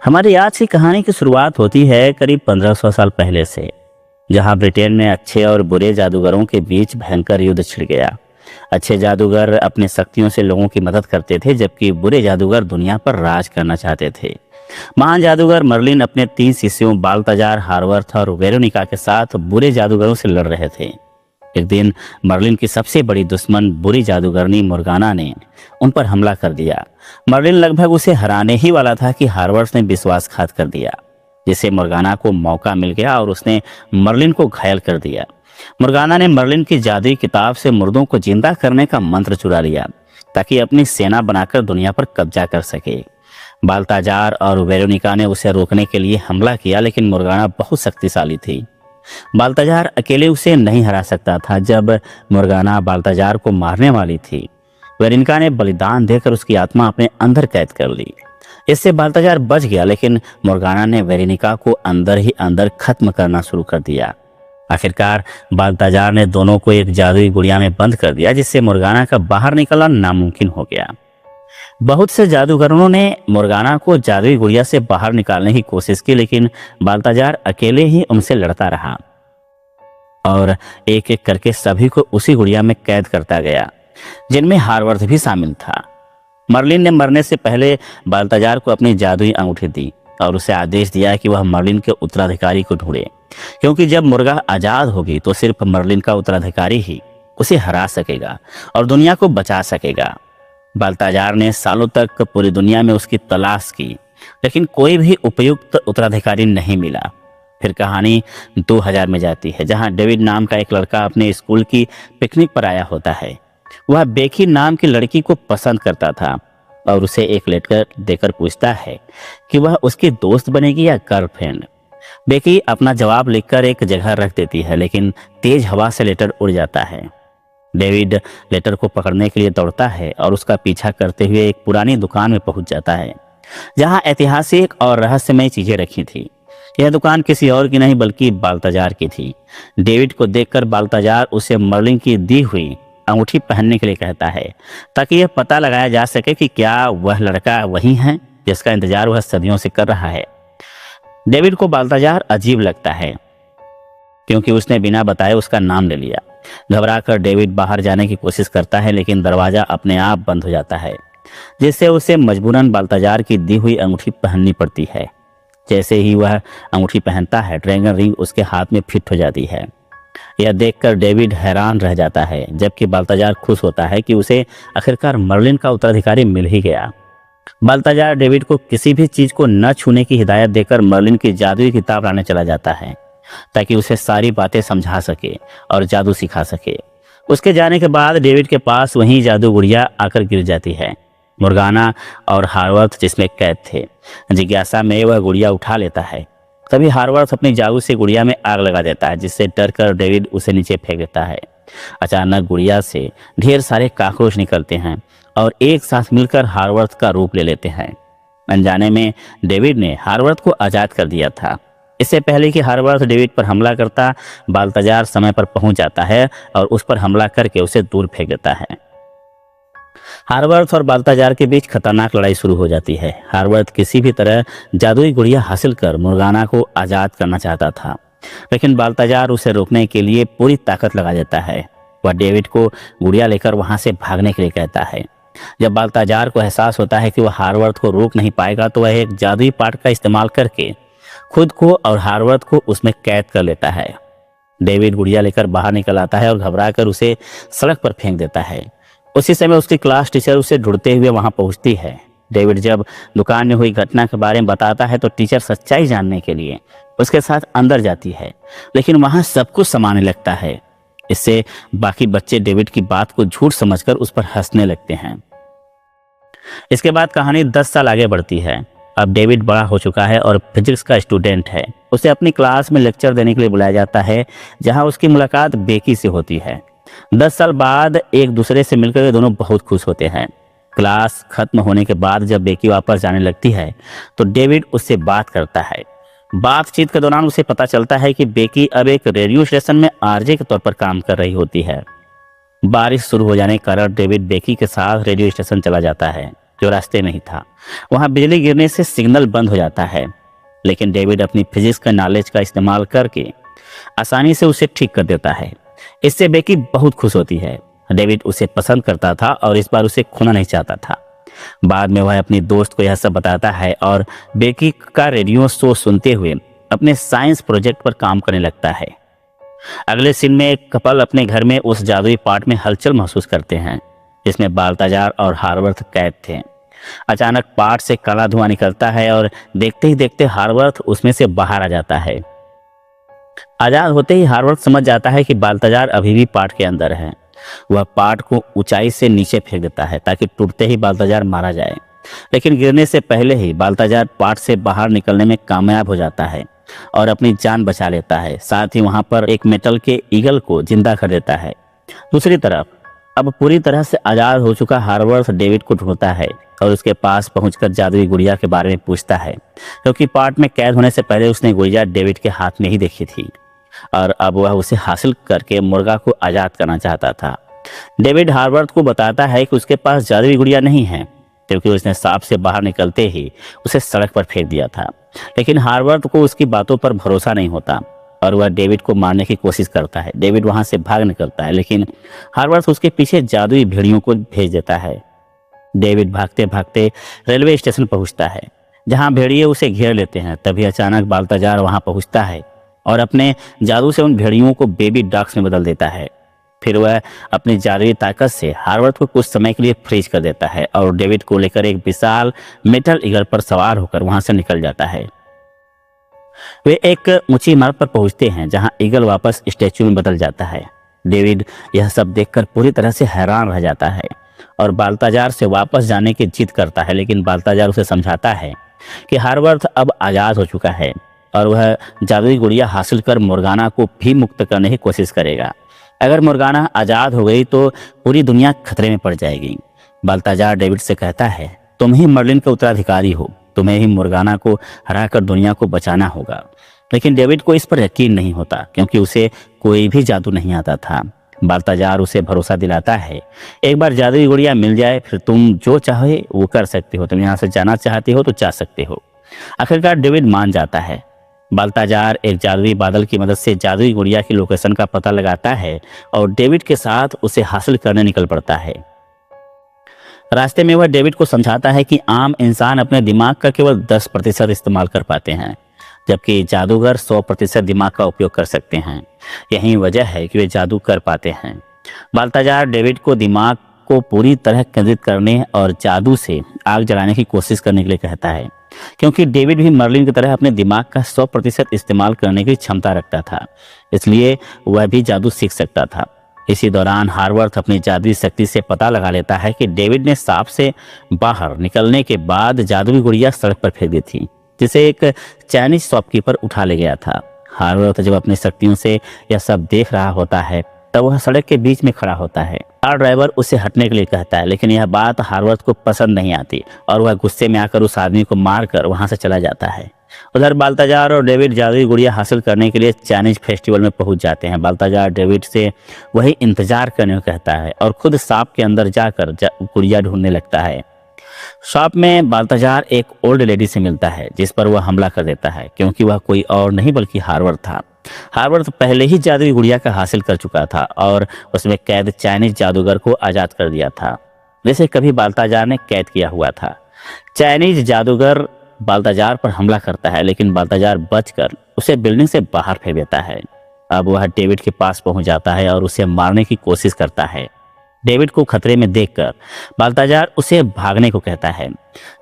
हमारी आज की कहानी की शुरुआत होती है करीब 1500 साल पहले से, जहां ब्रिटेन में अच्छे और बुरे जादूगरों के बीच भयंकर युद्ध छिड़ गया। अच्छे जादूगर अपनी शक्तियों से लोगों की मदद करते थे, जबकि बुरे जादूगर दुनिया पर राज करना चाहते थे। महान जादूगर मर्लिन अपने 3 शिष्यों बाल्ताजार, हार्वर्थ और वेरोनिका के साथ बुरे जादूगरों से लड़ रहे थे। एक दिन मर्लिन की सबसे बड़ी दुश्मन बुरी जादूगरनी मुर्गाना ने उन पर हमला कर दिया। मर्लिन लगभग उसे हराने ही वाला था कि हार्वर्थ ने विश्वासघात कर दिया, जिससे मुर्गाना को मौका मिल गया और उसने मर्लिन को घायल कर दिया। मुर्गाना ने मर्लिन की जादुई किताब से मुर्दों को जिंदा करने का मंत्र चुरा लिया, ताकि अपनी सेना बनाकर दुनिया पर कब्जा कर सके। बाल्ताजार और वेरोनिका ने उसे रोकने के लिए हमला किया, लेकिन मुर्गाना बहुत शक्तिशाली थी। बाल्ताजार अकेले उसे नहीं हरा सकता था। जब मुर्गाना बाल्ताजार को मारने वाली थी, वेरोनिका ने बलिदान देकर उसकी आत्मा अपने अंदर कैद कर ली। इससे बाल्ताजार बच गया, लेकिन मुर्गाना ने वेरोनिका को अंदर ही अंदर खत्म करना शुरू कर दिया। आखिरकार बाल्ताजार ने दोनों को एक जादुई गुड़िया में बंद कर दिया, जिससे मुर्गाना का बाहर निकलना नामुमकिन हो गया। बहुत से जादूगरों ने मुर्गाना को जादुई गुड़िया से बाहर निकालने की कोशिश की, लेकिन बाल्ताजार अकेले ही उनसे लड़ता रहा और एक एक करके सभी को उसी गुड़िया में कैद करता गया, जिनमें हार्वर्थ भी शामिल था। मर्लिन ने मरने से पहले बाल्ताजार को अपनी जादुई अंगूठी दी और उसे आदेश दिया कि वह मर्लिन के उत्तराधिकारी को ढूंढे, क्योंकि जब मुर्गा आजाद होगी तो सिर्फ मर्लिन का उत्तराधिकारी ही उसे हरा सकेगा और दुनिया को बचा सकेगा। बाल्ताजार ने सालों तक पूरी दुनिया में उसकी तलाश की, लेकिन कोई भी उपयुक्त उत्तराधिकारी नहीं मिला। फिर कहानी 2000 में जाती है, जहां डेविड नाम का एक लड़का अपने स्कूल की पिकनिक पर आया होता है। वह बेकी नाम की लड़की को पसंद करता था और उसे एक लेटर देकर पूछता है कि वह उसकी दोस्त बनेगी या गर्लफ्रेंड। बेकी अपना जवाब लिखकर एक जगह रख देती है, लेकिन तेज हवा से लेटर उड़ जाता है। डेविड लेटर को पकड़ने के लिए दौड़ता है और उसका पीछा करते हुए एक पुरानी दुकान में पहुंच जाता है, जहां ऐतिहासिक और रहस्यमय चीजें रखी थी। यह दुकान किसी और की नहीं बल्कि बाल्ताजार की थी। डेविड को देखकर बाल्ताजार उसे मर्लिन की दी हुई अंगूठी पहनने के लिए कहता है, ताकि यह पता लगाया जा सके कि क्या वह लड़का वही है जिसका इंतजार वह सदियों से कर रहा है। डेविड को बाल्ताजार अजीब लगता है, क्योंकि उसने बिना बताए उसका नाम ले लिया। घबराकर डेविड बाहर जाने की कोशिश करता है, लेकिन दरवाजा अपने आप बंद हो जाता है, जिससे उसे मजबूरन बाल्ताजार की दी हुई अंगूठी पहननी पड़ती है। जैसे ही वह अंगूठी पहनता है, ड्रैगन रिंग उसके हाथ में फिट हो जाती है। यह देखकर डेविड हैरान रह जाता है, जबकि बाल्ताजार खुश होता है कि उसे आखिरकार मर्लिन का उत्तराधिकारी मिल ही गया। बाल्ताजार डेविड को किसी भी चीज को न छूने की हिदायत देकर मर्लिन की जादुई किताब लाने चला जाता है, ताकि उसे सारी बातें समझा सके और जादू सिखा सके। उसके जाने के बाद डेविड के पास वही जादू गुड़िया आकर गिर जाती है। मुर्गाना और हार्वर्थ जिसमें कैद थे, जिज्ञासा में वह गुड़िया उठा लेता है। तभी हार्वर्थ अपनी जादू से गुड़िया में आग लगा देता है, जिससे डर कर डेविड उसे नीचे फेंक देता है। अचानक गुड़िया से ढेर सारे कॉकरोच निकलते हैं और एक साथ मिलकर हार्वर्थ का रूप ले लेते हैं। अनजाने में डेविड ने हार्वर्थ को आजाद कर दिया था। इससे पहले कि हार्वर्थ डेविड पर हमला करता, बाल्ताजार समय पर पहुंच जाता है और उस पर हमला करके उसे दूर फेंक देता है। हार्वर्थ और बाल्ताजार के बीच खतरनाक लड़ाई शुरू हो जाती है। हार्वर्थ किसी भी तरह जादुई गुड़िया हासिल कर मुर्गाना को आजाद करना चाहता था, लेकिन बाल्ताजार उसे रोकने के लिए पूरी ताकत लगा देता है। वह डेविड को गुड़िया लेकर वहां से भागने के लिए कहता है। जब बाल्ताजार को एहसास होता है कि वह हार्वर्थ को रोक नहीं पाएगा, तो वह एक जादुई पाठ का इस्तेमाल करके खुद को और हार्वर्थ को उसमें कैद कर लेता है। डेविड गुड़िया लेकर बाहर निकल आता है और घबराकर उसे सड़क पर फेंक देता है। उसी समय उसकी क्लास टीचर उसे ढूंढते हुए वहां पहुंचती है। डेविड जब दुकान में हुई घटना के बारे में बताता है, तो टीचर सच्चाई जानने के लिए उसके साथ अंदर जाती है, लेकिन वहां सब कुछ समाने लगता है। इससे बाकी बच्चे डेविड की बात को झूठ समझकर उस पर हंसने लगते हैं। इसके बाद कहानी 10 साल आगे बढ़ती है। अब डेविड बड़ा हो चुका है और फिजिक्स का स्टूडेंट है। उसे अपनी क्लास में लेक्चर देने के लिए बुलाया जाता है, जहां उसकी मुलाकात बेकी से होती है। 10 साल बाद एक दूसरे से मिलकर वे दोनों बहुत खुश होते हैं। क्लास खत्म होने के बाद जब बेकी वापस जाने लगती है, तो डेविड उससे बात करता है। बातचीत के दौरान उसे पता चलता है कि बेकी अब एक रेडियो स्टेशन में आरजे के तौर पर काम कर रही होती है। बारिश शुरू हो जाने के कारण डेविड बेकी के साथ रेडियो स्टेशन चला जाता है। जो रास्ते में ही था। वहां बिजली गिरने से सिग्नल बंद हो जाता है, लेकिन डेविड अपनी फिजिक्स का नॉलेज का इस्तेमाल करके आसानी से उसे ठीक कर देता है। इससे बेकी बहुत खुश होती है। डेविड उसे पसंद करता था और इस बार उसे खोना नहीं चाहता था। बाद में वह अपनी दोस्त को यह सब बताता है और बेकी का रेडियो शो सुनते हुए अपने साइंस प्रोजेक्ट पर काम करने लगता है। अगले सीन में एक कपल अपने घर में उस जादुई पार्ट में हलचल महसूस करते हैं जिसमें बाल्ताजार और हार्वर्थ कैद थे। अचानक पार्ट से काला धुआं निकलता है और देखते ही देखते हार्वर्थ उसमें से बाहर आ जाता है। आजाद होते ही हार्वर्थ समझ जाता है कि बाल्ताजार अभी भी पार्ट के अंदर है। वह पार्ट को ऊंचाई से नीचे फेंक देता है ताकि टूटते ही बाल्ताजार मारा जाए, लेकिन गिरने से पहले ही बाल्ताजार पार्ट से बाहर निकलने में कामयाब हो जाता है और अपनी जान बचा लेता है। साथ ही वहां पर एक मेटल के ईगल को जिंदा कर देता है। दूसरी तरफ अब पूरी तरह से आजाद हो चुका हार्वर्थ डेविड को ढूंढता है और उसके पास पहुंचकर जादुई गुड़िया के बारे में पूछता है, क्योंकि पार्ट में कैद होने से पहले उसने गुड़िया डेविड के हाथ में ही देखी थी और अब वह उसे हासिल करके मुर्गा को आजाद करना चाहता था। डेविड हार्वर्थ को बताता है कि उसके पास जादुई गुड़िया नहीं है, क्योंकि उसने सांप से बाहर निकलते ही उसे सड़क पर फेंक दिया था। लेकिन हार्वर्थ को उसकी बातों पर भरोसा नहीं होता और वह डेविड को मारने की कोशिश करता है। डेविड वहां से भाग निकलता है, लेकिन हार्वर्थ उसके पीछे जादुई भेड़ियों को भेज देता है। डेविड भागते भागते रेलवे स्टेशन पहुंचता है, जहां भेड़िए उसे घेर लेते हैं। तभी अचानक बाल्ताजार वहां पहुंचता है और अपने जादू से उन भेड़ियों को बेबी डॉग्स में बदल देता है। फिर वह अपनी जादुई ताकत से हार्वर्थ को कुछ समय के लिए फ्रीज कर देता है और डेविड को लेकर एक विशाल मेटल ईगल पर सवार होकर वहां से निकल जाता है। वे एक ऊंची इमारत पर पहुंचते हैं, जहां ईगल वापस स्टैच्यू में बदल जाता है। डेविड यह सब देखकर पूरी तरह से हैरान रह जाता है और बाल्ताजार से वापस जाने की जिद करता है, लेकिन बाल्ताजार उसे समझाता है कि हार्वर्थ अब आजाद हो चुका है और वह जादुई गुड़िया हासिल कर मुर्गाना को भी मुक्त करने की कोशिश करेगा। अगर मुर्गाना आजाद हो गई तो पूरी दुनिया खतरे में पड़ जाएगी। बाल्ताजार डेविड से कहता है, तुम ही मर्लिन के उत्तराधिकारी हो, तुम्हें ही मुर्गाना को हराकर दुनिया को बचाना होगा। लेकिन डेविड को इस पर यकीन नहीं होता, क्योंकि उसे कोई भी जादू नहीं आता था। बाल्ताजार उसे भरोसा दिलाता है, एक बार जादुई गुड़िया मिल जाए फिर तुम जो चाहे वो कर सकते हो, तुम यहाँ से जाना चाहते हो तो जा सकते हो। आखिरकार डेविड मान जाता है। बाल्ताजार एक जादुई बादल की मदद से जादुई गुड़िया की लोकेशन का पता लगाता है और डेविड के साथ उसे हासिल करने निकल पड़ता है। रास्ते में वह डेविड को समझाता है कि आम इंसान अपने दिमाग का केवल 10% इस्तेमाल कर पाते हैं, जबकि जादूगर 100% दिमाग का उपयोग कर सकते हैं। यही वजह है कि वे जादू कर पाते हैं। बाल्ताजार डेविड को दिमाग को पूरी तरह केंद्रित करने और जादू से आग जलाने की कोशिश करने के लिए कहता है, क्योंकि डेविड भी मर्लिन की तरह अपने दिमाग का 100% इस्तेमाल करने की क्षमता रखता था, इसलिए वह भी जादू सीख सकता था। इसी दौरान हार्वर्थ अपनी जादुई शक्ति से पता लगा लेता है कि डेविड ने सांप से बाहर निकलने के बाद जादुई गुड़िया सड़क पर फेंक दी थी, जिसे एक चाइनीज शॉपकीपर उठा ले गया था। हार्वर्थ जब अपनी शक्तियों से यह सब देख रहा होता है तब वह सड़क के बीच में खड़ा होता है। कार ड्राइवर उसे हटने के लिए कहता है, लेकिन यह बात हार्वर्थ को पसंद नहीं आती और वह गुस्से में आकर उस आदमी को मारकर वहां से चला जाता है। उधर बाल्ताजार और डेविड जादुई गुड़िया हासिल करने के लिए चाइनीज फेस्टिवल में पहुंच जाते हैं। बाल्ताजार डेविड से वही इंतजार करने को कहता है और खुद सांप के अंदर जाकर गुड़िया ढूंढने लगता है। शॉप में बाल्ताजार एक ओल्ड लेडी से मिलता है, जिस पर वह हमला कर देता है, क्योंकि वह कोई और नहीं बल्कि हार्वर्थ था। हार्वर्थ पहले ही जादुई गुड़िया का हासिल कर चुका था और उसमें कैद चाइनीज जादूगर को आजाद कर दिया था, जैसे कभी बाल्ताजार ने कैद किया हुआ था। चाइनीज जादूगर बाल्ताजार पर हमला करता है, लेकिन बाल्ताजार बचकर उसे बिल्डिंग से बाहर फेंक देता है। अब वह डेविड के पास पहुंच जाता है और उसे मारने की कोशिश करता है। डेविड को खतरे में देखकर बाल्ताजार उसे भागने को कहता है।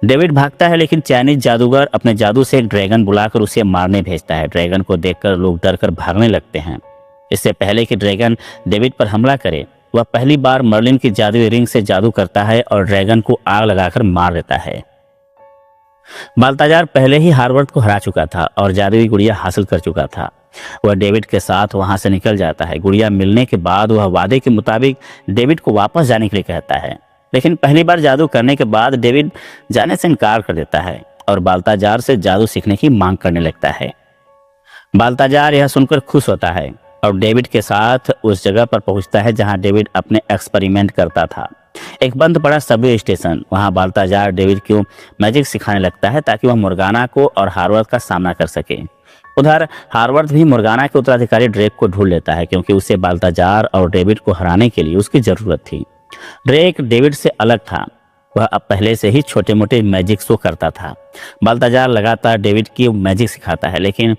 डेविड भागता है, लेकिन चाइनीज जादूगर अपने जादू से एक ड्रैगन बुलाकर उसे मारने भेजता है। ड्रैगन को देखकर लोग डरकर भागने लगते हैं। इससे पहले कि ड्रैगन डेविड पर हमला करे, वह पहली बार मर्लिन की जादुई रिंग से जादू करता है और ड्रैगन को आग लगाकर मार देता है। बाल्ताजार पहले ही हार्वर्थ को हरा चुका था और जादुई गुड़िया हासिल कर चुका था। वह डेविड के साथ वहां से निकल जाता है। गुड़िया मिलने के बाद वह वादे के मुताबिक डेविड को वापस जाने के लिए कहता है, लेकिन पहली बार जादू करने के बाद डेविड जाने से इनकार कर देता है और बाल्ताजार से जादू सीखने की मांग करने लगता है। बाल्ताजार यह सुनकर खुश होता है और डेविड के साथ उस जगह पर पहुंचता है जहां डेविड अपने एक्सपेरिमेंट करता था। एक बंद पड़ा सबवे स्टेशन, वहां बाल्ताजार डेविड को मैजिक सिखाने लगता है ताकि वह मुर्गाना को और हार्वर्थ का सामना कर सके। उधर हार्वर्थ भी मुर्गाना के उत्तराधिकारी ड्रेक को ढूंढ लेता है क्योंकि उसे बाल्ताजार और डेविड को हराने के लिए उसकी जरूरत थी। ड्रेक डेविड से अलग था, वह अब पहले से ही छोटे मोटे मैजिक शो करता था। बाल्ताजार लगातार डेविड की मैजिक सिखाता है, लेकिन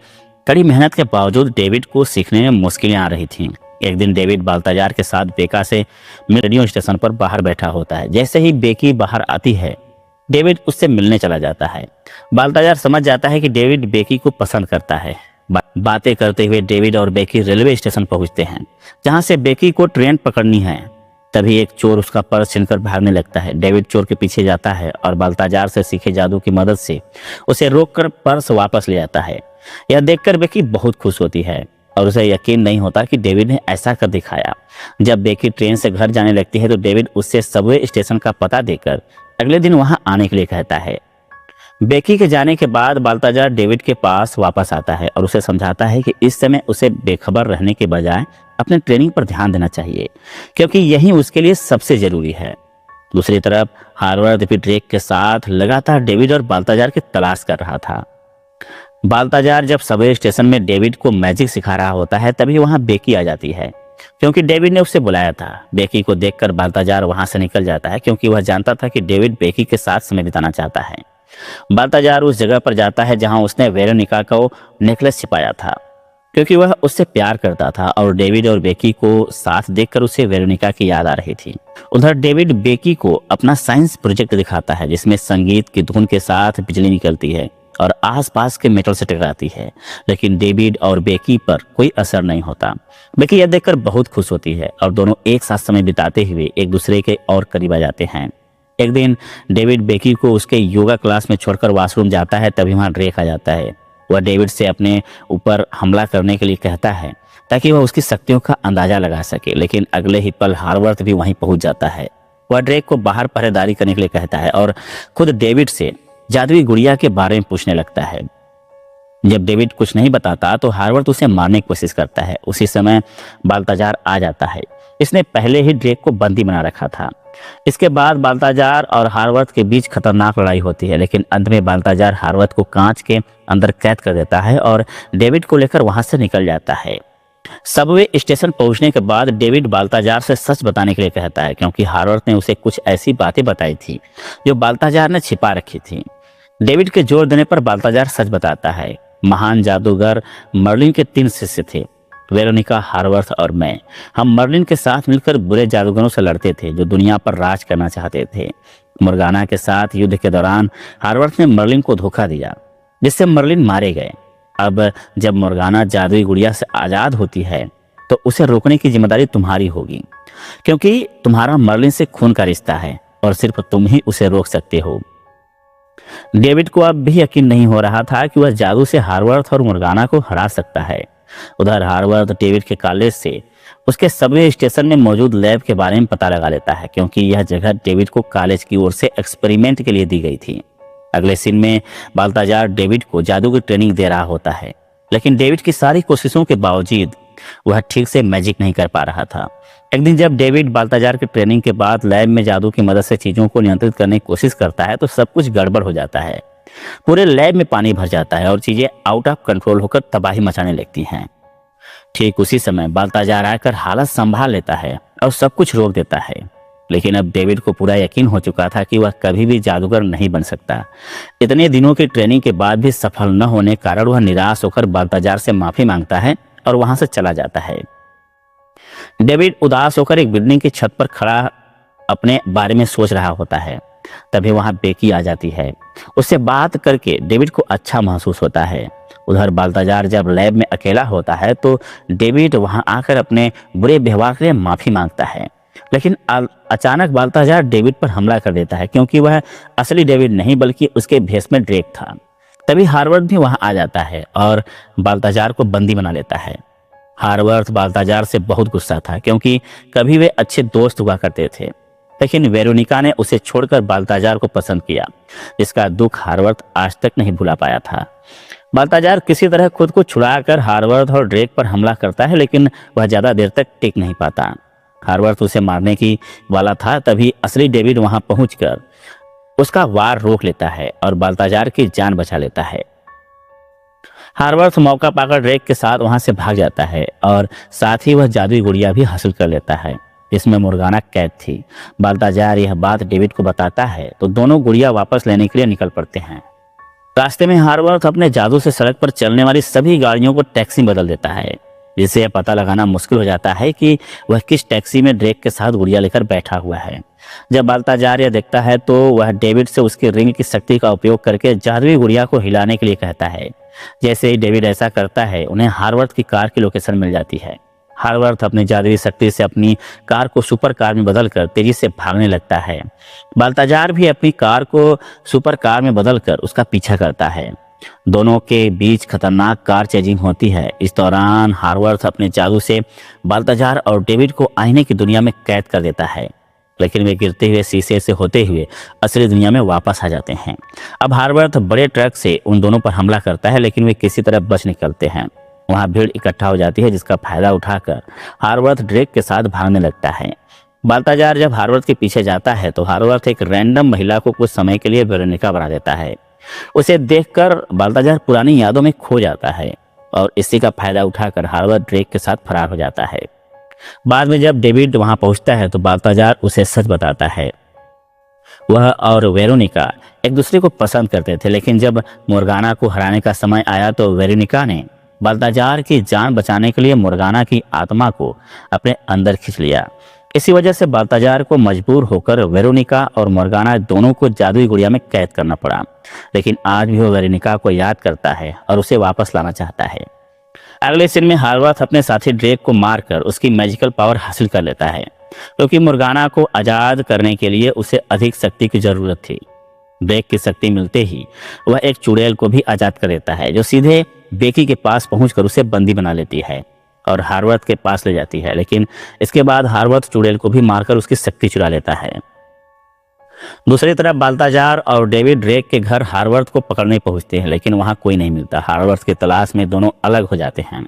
कड़ी मेहनत के बावजूद डेविड को सीखने में मुश्किलें आ रही थीं। एक दिन डेविड बाल्ताजार के साथ बेका से रेडियो स्टेशन पर बाहर बैठा होता है। जैसे ही बेकी बाहर आती है, डेविड उससे मिलने चला जाता है। बाल्ताजार समझ जाता है कि डेविड बेकी को पसंद करता है। बातें करते हुए डेविड और बेकी रेलवे स्टेशन पहुंचते हैं, जहां से बेकी को ट्रेन पकड़नी है। तभी एक चोर उसका पर्स छीनकर भागने लगता है। डेविड चोर के पीछे जाता है और बाल्ताजार से सीखे जादू की मदद से उसे रोककर पर्स वापस ले आता है। यह देखकर बेकी बहुत खुश होती है और उसे यकीन नहीं होता कि डेविड ने ऐसा कर दिखाया। जब बेकी ट्रेन से घर जाने लगती है तो डेविड उससे सबवे स्टेशन का पता देकर अगले दिन वहां आने के लिए कहता है। बेकी के जाने के बाद बाल्ताजार डेविड के पास वापस आता है और उसे समझाता है कि इस समय उसे बेखबर रहने के बजाय अपने ट्रेनिंग पर ध्यान देना चाहिए, क्योंकि यही उसके लिए सबसे जरूरी है। दूसरी तरफ हार्वर्थ भी ड्रेक के साथ लगातार डेविड और बाल्ताजार की तलाश कर रहा था। बाल्ताजार जब सबवे स्टेशन में डेविड को मैजिक सिखा रहा होता है, तभी वहां बेकी आ जाती है, क्योंकि डेविड ने उसे बुलाया था। बेकी को देखकर बाल्ताजार वहां से निकल जाता है, क्योंकि वह जानता था कि डेविड बेकी के साथ समय बिताना चाहता है। बाल्ताजार उस जगह पर जाता है जहां उसने वेरोनिका को नेकलेस छिपाया था, क्योंकि वह उससे प्यार करता था और डेविड और बेकी को साथ देखकर उसे वेरोनिका की याद आ रही थी। उधर डेविड बेकी को अपना साइंस प्रोजेक्ट दिखाता है, जिसमें संगीत की धुन के साथ बिजली निकलती है और आसपास के मेटल से टकराती है, लेकिन डेविड और बेकी पर कोई असर नहीं होता। बेकी यह देखकर बहुत खुश होती है और दोनों एक साथ समय बिताते हुए एक दूसरे के और करीब आ जाते हैं। एक दिन डेविड बेकी को उसके योगा क्लास में छोड़कर वॉशरूम जाता है, तभी वहां ड्रेक आ जाता है। वह डेविड से अपने ऊपर हमला करने के लिए कहता है ताकि वह उसकी शक्तियों का अंदाजा लगा सके, लेकिन अगले ही पल हार्वर्थ भी वहीं पहुंच जाता है। वह ड्रेक को बाहर पहरेदारी करने के लिए कहता है और खुद डेविड से जादुई गुड़िया के बारे में पूछने लगता है। जब डेविड कुछ नहीं बताता तो हार्वर्थ उसे मारने की कोशिश करता है। उसी समय बाल्ताजार आ जाता है। इसने पहले ही ड्रेक को बंदी बना रखा था। इसके बाद बाल्ताजार और हार्वर्थ के बीच खतरनाक लड़ाई होती है, लेकिन अंत में बाल्ताजार हार्वर्थ को कांच के अंदर कैद कर देता है और डेविड को लेकर वहां से निकल जाता है। सबवे स्टेशन पहुंचने के बाद डेविड बाल्ताजार से सच बताने के लिए कहता है, क्योंकि हार्वर्थ ने उसे कुछ ऐसी बातें बताई थी जो बाल्ताजार ने छिपा रखी थी। डेविड के जोर देने पर बाल्ताजार सच बताता है। महान जादूगर मर्लिन के 3 शिष्य थे, वेरोनिका, हार्वर्थ और मैं। हम मर्लिन के साथ मिलकर बुरे जादूगरों से लड़ते थे जो दुनिया पर राज करना चाहते थे। मुर्गाना के साथ युद्ध के दौरान हार्वर्थ ने मर्लिन को धोखा दिया, जिससे मर्लिन मारे गए। अब जब मुर्गाना जादुई गुड़िया से आजाद होती है तो उसे रोकने की जिम्मेदारी तुम्हारी होगी, क्योंकि तुम्हारा मर्लिन से खून का रिश्ता है और सिर्फ तुम ही उसे रोक सकते हो। डेविड को अब भी यकीन नहीं हो रहा था कि वह जादू से हार्वर्थ और मुर्गाना को हरा सकता है। उधर हार्वर्थ डेविड के कॉलेज से उसके सबवे स्टेशन में मौजूद लैब के बारे में पता लगा लेता है, क्योंकि यह जगह डेविड को कॉलेज की ओर से एक्सपेरिमेंट के लिए दी गई थी। अगले सीन में बाल्ताजार डेविड को जादू की ट्रेनिंग दे रहा होता है, लेकिन डेविड की सारी कोशिशों के बावजूद वह ठीक से मैजिक नहीं कर पा रहा था। एक दिन जब डेविड बाल्ताजार की ट्रेनिंग के बाद लैब में जादू की मदद से चीजों को नियंत्रित करने की कोशिश करता है तो सब कुछ गड़बड़ हो जाता है। पूरे लैब में पानी भर जाता है और चीजें आउट ऑफ कंट्रोल होकर तबाही मचाने लगती हैं। ठीक उसी समय बाल्ताजार आकर हालत संभाल लेता है और सब कुछ रोक देता है, लेकिन अब डेविड को पूरा यकीन हो चुका था कि वह कभी भी जादूगर नहीं बन सकता। इतने दिनों की ट्रेनिंग के बाद भी सफल न होने के कारण वह निराश होकर बाल्ताजार से माफी मांगता है और वहां से चला जाता है। डेविड उदास होकर एक बिल्डिंग की छत पर खड़ा अपने बारे में सोच रहा होता है। तभी वहां बेकी आ जाती है। उससे बात करके डेविड को अच्छा महसूस होता है। उधर बाल्ताजार जब लैब में अकेला होता है तो डेविड वहां आकर अपने बुरे व्यवहार के लिए माफी मांगता है, लेकिन अचानक बाल्ताजार डेविड पर हमला कर देता है, क्योंकि वह असली डेविड नहीं बल्कि उसके भेष में ड्रेक था। तभी हार्वर्थ भी वहां आ जाता है और बाल्ताजार को बंदी बना लेता है। हार्वर्थ बाल्ताजार से बहुत गुस्सा था, क्योंकि कभी वे अच्छे दोस्त हुआ करते थे, लेकिन वेरोनिका ने उसे छोड़कर बाल्ताजार को पसंद किया, जिसका दुख हार्वर्थ आज तक नहीं भुला पाया था। बाल्ताजार किसी तरह खुद को छुड़ाकर हार्वर्थ और ड्रेक पर हमला करता है, लेकिन वह ज्यादा देर तक टिक नहीं पाता। हार्वर्थ उसे मारने की वाला था, तभी असली डेविड वहां पहुंचकर उसका वार रोक लेता है और बाल्ताजार की जान बचा लेता है। हार्वर्थ मौका पाकर ड्रेक के साथ वहां से भाग जाता है और साथ ही वह जादुई गुड़िया भी हासिल कर लेता है जिसमें मुर्गाना कैद थी। बाल्ताजार यह बात डेविड को बताता है तो दोनों गुड़िया वापस लेने के लिए निकल पड़ते हैं। रास्ते में हार्वर्थ अपने जादू से सड़क पर चलने वाली सभी गाड़ियों को टैक्सी बदल देता है, जिससे यह पता लगाना मुश्किल हो जाता है कि वह किस टैक्सी में ड्रेक के साथ गुड़िया लेकर बैठा हुआ है। जब बाल्ताजार यह देखता है तो वह डेविड से उसके रिंग की शक्ति का उपयोग करके जादुई गुड़िया को हिलाने के लिए कहता है। जैसे ही डेविड ऐसा करता है उन्हें हार्वर्थ की कार की लोकेशन मिल जाती है। हार्वर्थ अपनी जादुई शक्ति से अपनी कार को सुपर कार में बदलकर तेजी से भागने लगता है। बाल्ताजार भी अपनी कार को सुपर कार में बदलकर उसका पीछा करता है। दोनों के बीच खतरनाक कार चेजिंग होती है। इस दौरान हार्वर्थ अपने जादू से बाल्ताजार और डेविड को आईने की दुनिया में कैद कर देता है, लेकिन वे गिरते हुए शीशे से होते हुए असली दुनिया में वापस आ जाते हैं। अब हार्वर्थ बड़े ट्रक से उन दोनों पर हमला करता है, लेकिन वे किसी तरह बच निकलते हैं। वहां भीड़ इकट्ठा हो जाती है, जिसका फायदा उठाकर हार्वर्थ ड्रेक के साथ भागने लगता है। बाल्ताजार जब हार्वर्थ के पीछे जाता है तो हार्वर्थ एक रैंडम महिला को कुछ समय के लिए वेरोनिका बना देता है। उसे देखकर बाल्ताजार पुरानी यादों में खो जाता है और इसी का फायदा उठाकर हार्वर्थ ड्रेक के साथ फरार हो जाता है। बाद में जब डेविड वहां पहुंचता है तो बाल्ताजार उसे सच बताता है। वह और वेरोनिका एक दूसरे को पसंद करते थे, लेकिन जब मुर्गाना को हराने का समय आया तो वेरोनिका ने बाल्ताजार की जान बचाने के लिए मुर्गाना की आत्मा को अपने अंदर खींच लिया। इसी वजह से बाल्ताजार को मजबूर होकर वेरोनिका और मुर्गाना दोनों को जादुई गुड़िया में कैद करना पड़ा, लेकिन आज भी वो वेरोनिका को याद करता है और उसे वापस लाना चाहता है। अगले सीन में हार्वर्थ अपने साथी ड्रेक को मारकर उसकी मैजिकल पावर हासिल कर लेता है, क्योंकि मुर्गाना को आजाद करने के लिए उसे अधिक शक्ति की जरूरत थी। ड्रेक की शक्ति मिलते ही वह एक चुड़ैल को भी आजाद कर देता है, जो सीधे बेकी के पास पहुंचकर उसे बंदी बना लेती है और हार्वर्थ के पास ले जाती है। लेकिन इसके बाद हार्वर्थ चुड़ैल को भी मारकर उसकी शक्ति चुरा लेता है। दूसरी तरफ बाल्ताजार और डेविड ड्रेक के घर हार्वर्थ को पकड़ने पहुंचते हैं, लेकिन वहां कोई नहीं मिलता। हार्वर्थ की तलाश में दोनों अलग हो जाते हैं।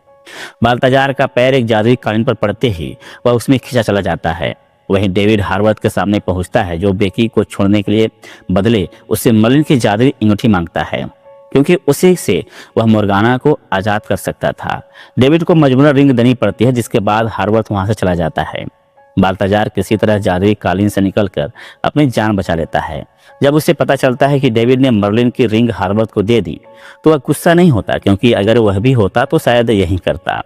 बाल्ताजार का पैर एक जादुई कालीन पर पड़ते ही वह उसमें खींचा चला जाता है। वहीं डेविड हार्वर्थ के सामने पहुंचता है, जो बेकी को छोड़ने के लिए बदले उससे मर्लिन की जादुई अंगूठी मांगता है, क्योंकि उसी से वह मुर्गाना को आजाद कर सकता था। डेविड को मजबूरन रिंग देनी पड़ती है, जिसके बाद हार्वर्थ वहां से चला जाता है। बाल्ताजार किसी तरह जादुई कालीन से निकलकर अपनी जान बचा लेता है। जब उसे पता चलता है कि डेविड ने मर्लिन की रिंग हार्वर्थ को दे दी तो वह गुस्सा नहीं होता, क्योंकि अगर वह भी होता तो शायद यही करता।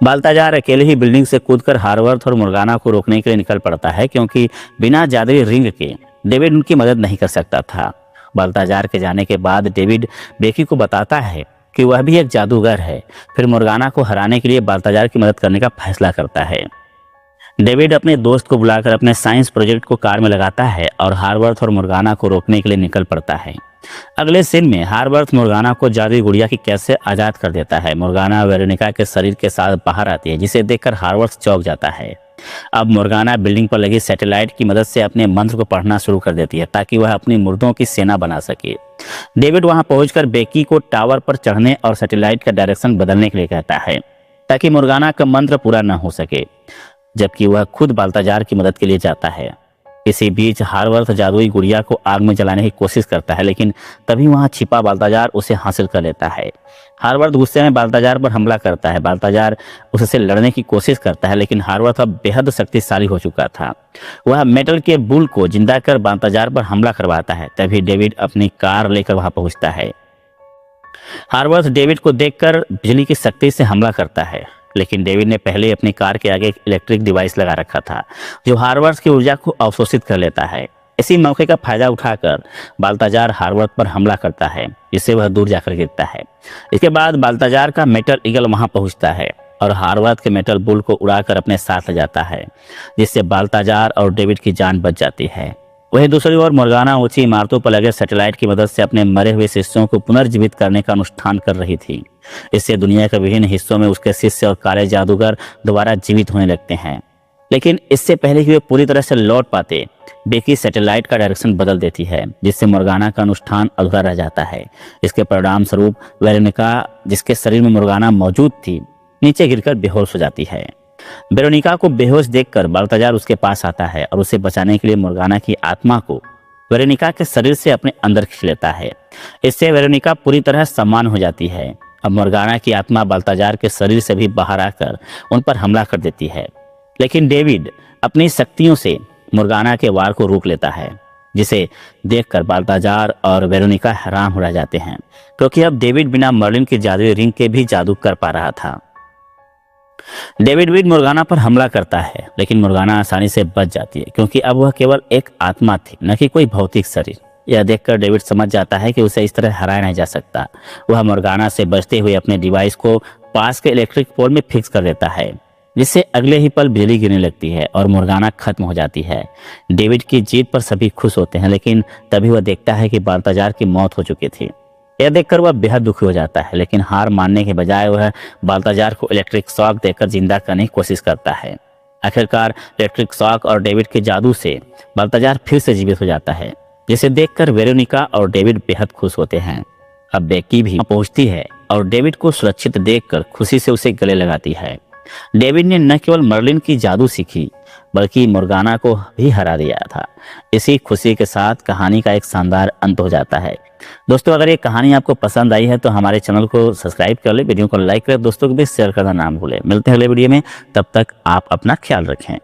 बाल्ताजार अकेले ही बिल्डिंग से कूदकर हार्वर्थ और मुर्गाना को रोकने के लिए निकल पड़ता है, क्योंकि बिना जादुई रिंग के डेविड उनकी मदद नहीं कर सकता था। बाल्ताजार के जाने के बाद डेविड बेकी को बताता है कि वह भी एक जादूगर है। फिर मुर्गाना को हराने के लिए बाल्ताजार की मदद करने का फैसला करता है। डेविड अपने दोस्त को बुलाकर अपने साइंस प्रोजेक्ट को कार में लगाता है और हार्वर्थ और मुर्गाना को रोकने के लिए निकल पड़ता है। अगले सीन में हार्वर्थ मुर्गाना को जादुई गुड़िया की कैद से आजाद कर देता है। मुर्गाना वेरोनिका के शरीर के साथ बाहर आती है, जिसे देखकर हार्वर्थ चौंक जाता है। अब मुर्गाना बिल्डिंग पर लगी सैटेलाइट की मदद से अपने मंत्र को पढ़ना शुरू कर देती है, ताकि वह अपनी मुर्दों की सेना बना सके। डेविड वहां पहुंचकर बेकी को टावर पर चढ़ने और सैटेलाइट का डायरेक्शन बदलने के लिए कहता है, ताकि मुर्गाना का मंत्र पूरा न हो सके, जबकि वह खुद बाल्ताजार की मदद के लिए जाता है। इसी बीच हार्वर्थ जादुई गुड़िया को आग में जलाने की कोशिश करता है, लेकिन तभी वहां छिपा बाल्ताजार उसे हासिल कर लेता है। हार्वर्थ गुस्से में बाल्ताजार पर हमला करता है। बाल्ताजार उससे लड़ने की कोशिश करता है, लेकिन हार्वर्थ अब बेहद शक्तिशाली हो चुका था। वह मेटल के बुल को जिंदा कर बाल्ताजार पर हमला करवाता है। तभी डेविड अपनी कार लेकर वहां पहुंचता है। हार्वर्थ डेविड को देखकर बिजली की शक्ति से हमला करता है, लेकिन डेविड ने पहले अपनी कार के आगे एक इलेक्ट्रिक डिवाइस लगा रखा था, जो हार्वर्थ की ऊर्जा को अवशोषित कर लेता है। इसी मौके का फायदा उठाकर बाल्ताजार हार्वर्थ पर हमला करता है, जिससे वह दूर जाकर गिरता है। इसके बाद बाल्ताजार का मेटल ईगल वहां पहुंचता है और हार्वर्थ के मेटल बुल को उड़ाकर अपने साथ ले जाता है, जिससे बाल्ताजार और डेविड की जान बच जाती है। वहीं दूसरी ओर मुर्गाना ऊंची इमारतों पर लगे सैटेलाइट की मदद से अपने मरे हुए शिष्यों को पुनर्जीवित करने का अनुष्ठान कर रही थी। इससे दुनिया के विभिन्न हिस्सों में उसके शिष्य और काले जादूगर दोबारा जीवित होने लगते हैं। लेकिन इससे पहले कि वे पूरी तरह से लौट पाते, बेकी सैटेलाइट का डायरेक्शन बदल देती है, जिससे मुर्गाना का अनुष्ठान अधूरा रह जाता है। इसके परिणाम स्वरूप वेरोनिका, जिसके शरीर में मुर्गाना मौजूद थी, नीचे गिरकर बेहोश हो जाती है। वेरोनिका को बेहोश देखकर बाल्ताजार उसके पास आता है और उसे बचाने के लिए मुर्गाना की आत्मा को वेरोनिका के शरीर से अपने अंदर खींच लेता है। इससे वेरोनिका पूरी तरह सम्मान हो जाती है। अब मुर्गाना की आत्मा बाल्ताजार के शरीर से भी बाहर आकर उन पर हमला कर देती है, लेकिन डेविड अपनी शक्तियों से मुर्गाना के वार को रोक लेता है, जिसे देखकर बाल्ताजार और वेरोनिका हैरान हो रह जाते हैं, क्योंकि अब डेविड बिना मर्लिन की जादुई रिंग के भी जादू कर पा रहा था। डेविड भी मुर्गाना पर हमला करता है, लेकिन मुर्गाना आसानी से बच जाती है, क्योंकि अब वह केवल एक आत्मा थी, न कि कोई भौतिक शरीर। यह देखकर डेविड समझ जाता है कि उसे इस तरह हराया नहीं जा सकता। वह मुर्गाना से बचते हुए अपने डिवाइस को पास के इलेक्ट्रिक पोल में फिक्स कर देता है, जिससे अगले ही पल बिजली गिरने लगती है और मुर्गाना खत्म हो जाती है। डेविड की जीत पर सभी खुश होते हैं, लेकिन तभी वह देखता है कि बाल्ताजार की मौत हो चुकी थी। यह देखकर वह बेहद दुखी हो जाता है, लेकिन हार मानने के बजाय वह बाल्ताजार को इलेक्ट्रिक शॉक देकर जिंदा करने की कोशिश करता है। आखिरकार इलेक्ट्रिक शॉक और डेविड के जादू से बाल्ताजार फिर से जीवित हो जाता है, जिसे देखकर वेरोनिका और डेविड बेहद खुश होते हैं। अब बेकी भी पहुंचती है और डेविड को सुरक्षित देखकर खुशी से उसे गले लगाती है। डेविड ने न केवल मर्लिन की जादू सीखी, बल्कि मुर्गाना को भी हरा दिया था। इसी खुशी के साथ कहानी का एक शानदार अंत हो जाता है। दोस्तों, अगर ये कहानी आपको पसंद आई है तो हमारे चैनल को सब्सक्राइब कर ले, वीडियो को लाइक करें, दोस्तों को भी शेयर करना ना भूलें। मिलते हैं अगले वीडियो में, तब तक आप अपना ख्याल रखें।